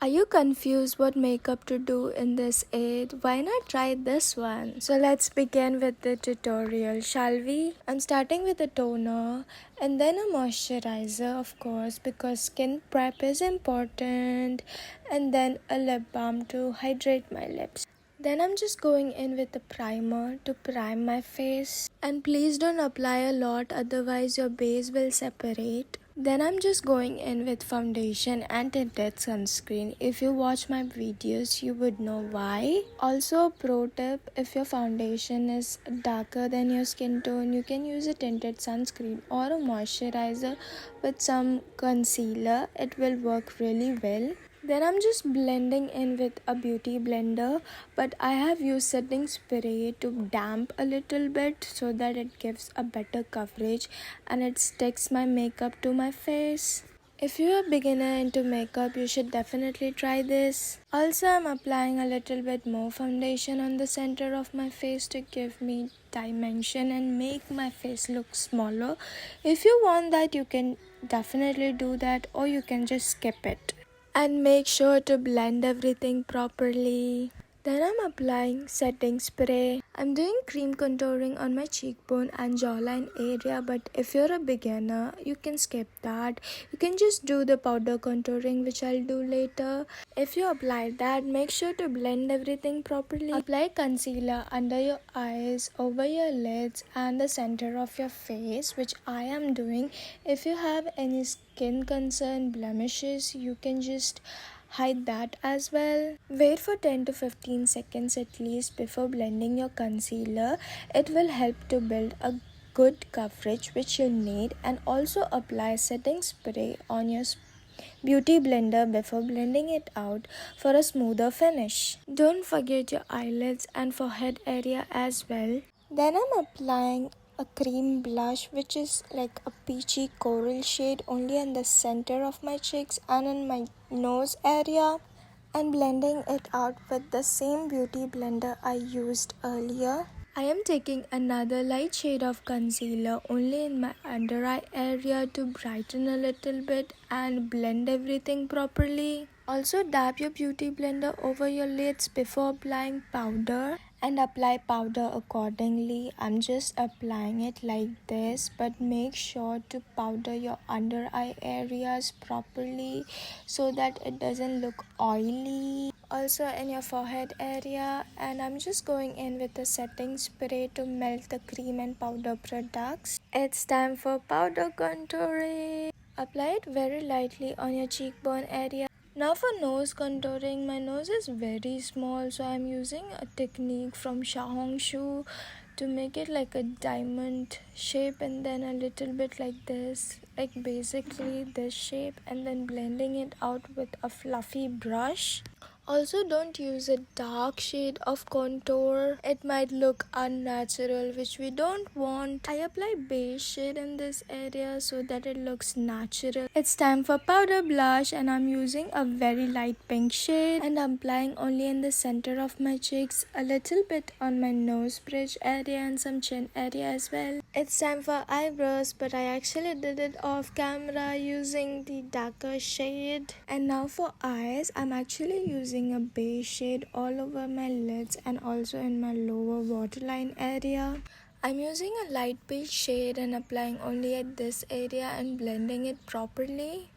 Are you confused what makeup to do in this aid? Why not try this one? So let's begin with the tutorial, shall we? I'm starting with a toner and then a moisturizer, of course, because skin prep is important, and then a lip balm to hydrate my lips. Then I'm just going in with a primer to prime my face. And please don't apply a lot, otherwise your base will separate. Then I'm just going in with foundation and tinted sunscreen. If you watch my videos, you would know why. Also, a pro tip, if your foundation is darker than your skin tone, you can use a tinted sunscreen or a moisturizer with some concealer. It will work really well. Then I'm just blending in with a beauty blender, but I have used setting spray to damp a little bit so that it gives a better coverage and it sticks my makeup to my face. If you're a beginner into makeup, you should definitely try this. Also, I'm applying a little bit more foundation on the center of my face to give me dimension and make my face look smaller. If you want that, you can definitely do that, or you can just skip it. And make sure to blend everything properly. Then I'm applying setting spray. I'm doing cream contouring on my cheekbone and jawline area, but if you're a beginner, you can skip that. You can just do the powder contouring, which I'll do later. If you apply that, make sure to blend everything properly. Apply concealer under your eyes, over your lids and the center of your face, which I am doing. If you have any skin concern, blemishes, you can just hide that as well. Wait for 10 to 15 seconds at least before blending your concealer. It will help to build a good coverage which you need, and also apply setting spray on your beauty blender before blending it out for a smoother finish. Don't forget your eyelids and forehead area as well. Then I'm applying a cream blush which is like a peachy coral shade only in the center of my cheeks and in my nose area, and blending it out with the same beauty blender I used earlier. I am taking another light shade of concealer only in my under eye area to brighten a little bit and blend everything properly. Also, dab your beauty blender over your lids before applying powder and apply powder accordingly. I'm just applying it like this, but make sure to powder your under eye areas properly so that it doesn't look oily. Also in your forehead area, and I'm just going in with a setting spray to melt the cream and powder products. It's time for powder contouring. Apply it very lightly on your cheekbone area. Now for nose contouring, my nose is very small, so I'm using a technique from Shahongshu to make it like a diamond shape, and then a little bit like this, like basically this shape, and then blending it out with a fluffy brush. Also, don't use a dark shade of contour. It might look unnatural, which we don't want. I apply beige shade in this area so that it looks natural. It's time for powder blush, and I'm using a very light pink shade, and I'm applying only in the center of my cheeks, a little bit on my nose bridge area and some chin area as well. It's time for eyebrows, but I actually did it off camera using the darker shade. And now for eyes, I'm actually using a beige shade all over my lids and also in my lower waterline area. I'm using a light beige shade and applying only at this area and blending it properly.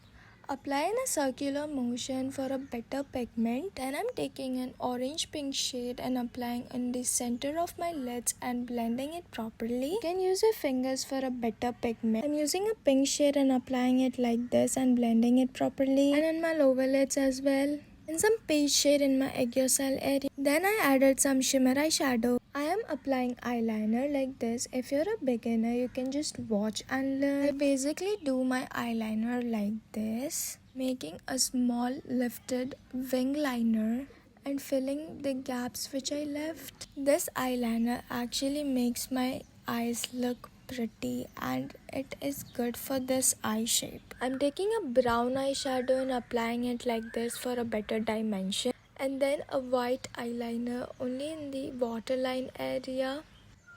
Apply in a circular motion for a better pigment. Then I'm taking an orange pink shade and applying in the center of my lids and blending it properly. You can use your fingers for a better pigment. I'm using a pink shade and applying it like this and blending it properly, and in my lower lids as well. And some peach shade in my aegosal area. Then I added some shimmer eyeshadow. I am applying eyeliner like this. If you're a beginner, you can just watch and learn. I basically do my eyeliner like this, making a small lifted wing liner and filling the gaps which I left. This eyeliner actually makes my eyes look pretty, and it is good for this eye shape. I'm taking a brown eyeshadow and applying it like this for a better dimension, and then a white eyeliner only in the waterline area,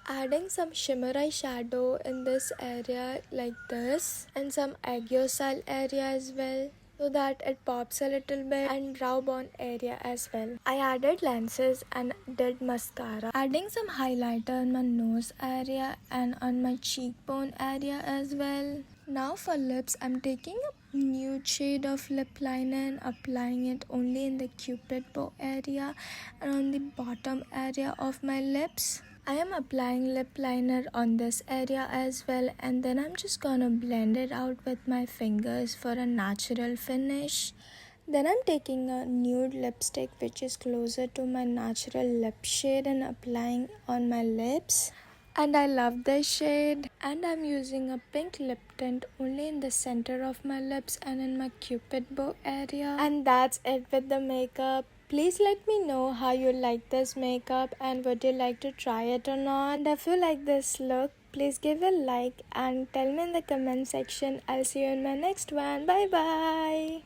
adding some shimmer eyeshadow in this area like this, and some aegosal area as well. so that it pops a little bit, and brow bone area as well. I added lenses and did mascara, adding some highlighter on my nose area and on my cheekbone area as well. Now for lips, I'm taking a nude shade of lip liner and applying it only in the cupid bow area and on the bottom area of my lips. I am applying lip liner on this area as well, and then I'm just gonna blend it out with my fingers for a natural finish. Then I'm taking a nude lipstick which is closer to my natural lip shade and applying on my lips. And I love this shade, and I'm using a pink lip tint only in the center of my lips and in my cupid bow area. And that's it with the makeup. Please let me know how you like this makeup and would you like to try it or not. And if you like this look, please give a like and tell me in the comment section. I'll see you in my next one. Bye bye.